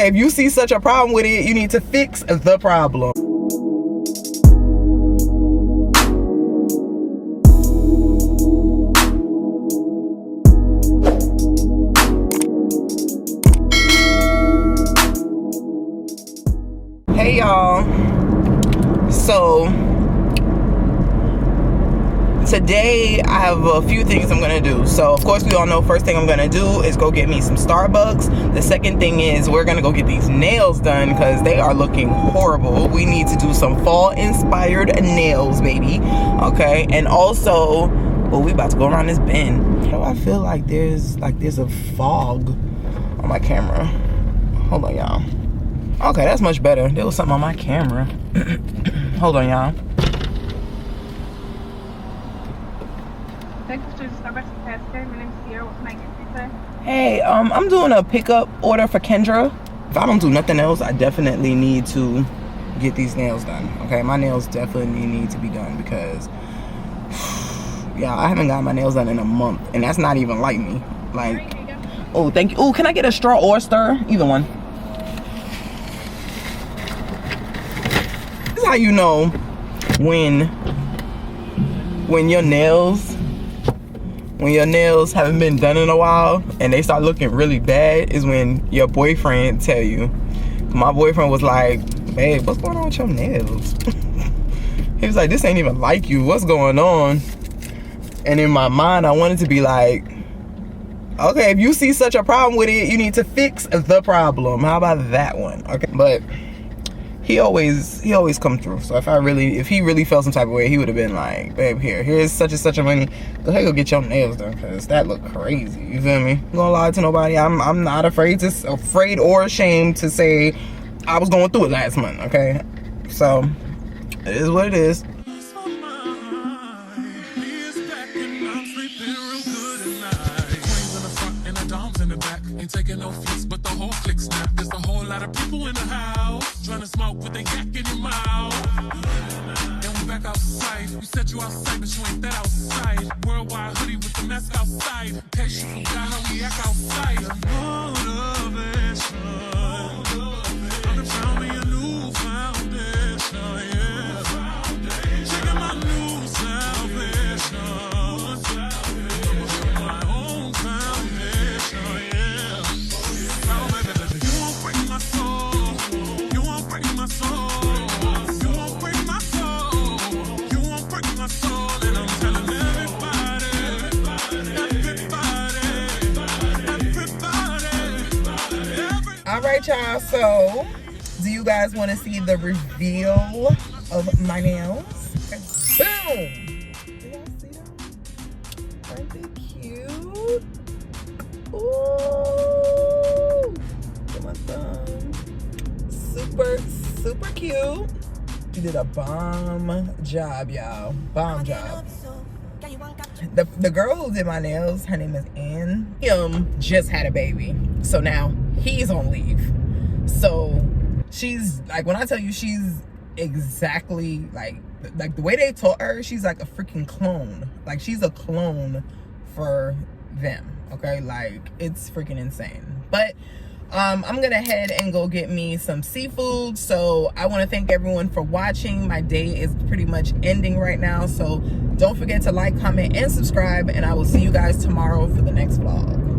If you see such a problem with it, you need to fix the problem. Hey y'all, so today I have a few things I'm gonna do. So of course we all know first thing I'm gonna do is go get me some Starbucks. The second thing is we're gonna go get these nails done because they are looking horrible. We need to do some fall inspired nails, baby. Okay, and also, well, we about to go around this bend. How do I feel like there's a fog on my camera? Hold on, y'all. Okay, that's much better. There was something on my camera. Hold on, y'all. Hey, I'm doing a pickup order for Kendra. If I don't do nothing else, I definitely need to get these nails done. Okay, my nails definitely need to be done because, yeah, I haven't got my nails done in a month, and that's not even like me. Like, oh, thank you. Oh, can I get a straw or a stir? Either one. This is how you know when your nails haven't been done in a while and they start looking really bad is when your boyfriend tell you. My boyfriend was like, babe, what's going on with your nails? He was like, this ain't even like you, what's going on? And in my mind I wanted to be like, okay, if you see such a problem with it, you need to fix the problem. How about that one? Okay, but he always come through. So if he really felt some type of way, he would have been like, babe, here's such and such a money. Go ahead, go get your nails done, cause that look crazy. You feel me? I'm gonna lie to nobody. I'm not afraid or ashamed to say I was going through it last month. Okay, so it is what it is. Taking no flicks, but the whole click snap. There's a whole lot of people in the house trying to smoke with a yak in your mouth. And we back outside. You said you outside, but you ain't that outside. Worldwide hoodie with the mask outside. In case you forgot how we act outside. Motivation. I'm found me a new foundation. Yeah. Checking my new salvation. My own foundation. Yeah. All right, y'all, so do you guys want to see the reveal of my nails? Boom! Do y'all see them? Aren't they cute? Ooh! Get my thumb. Super cute. She did a bomb job, y'all. Bomb job. The girl who did my nails, her name is Ann. Just had a baby, so now he's on leave. So she's like, when I tell you she's exactly like the way they taught her, she's like a freaking clone. Like, she's a clone for them. Okay, like, it's freaking insane. But I'm gonna head and go get me some seafood. So I want to thank everyone for watching. My day is pretty much ending right now, so don't forget to like, comment, and subscribe, and I will see you guys tomorrow for the next vlog.